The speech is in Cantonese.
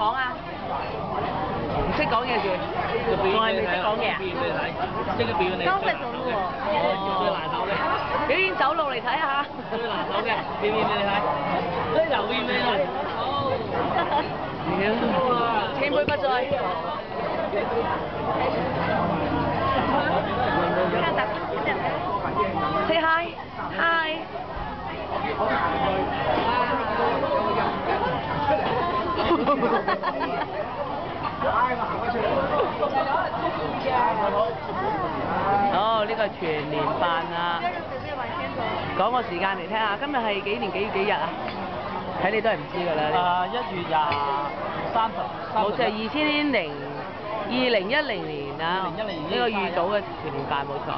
講啊？唔識講嘢住，仲係未識講嘢啊？即係表演你。剛識走路喎。最難手嘅。表演走路嚟睇下。最難手嘅，表演俾你睇。呢又表演俾你睇。好。前輩不在。Say hi. Hi. 好，呢個係全年飯啊！講個時間嚟聽下，今日係幾年幾日啊？睇你都係唔知㗎啦。1月30。冇錯，2010年啊，呢個預早嘅全年飯冇錯。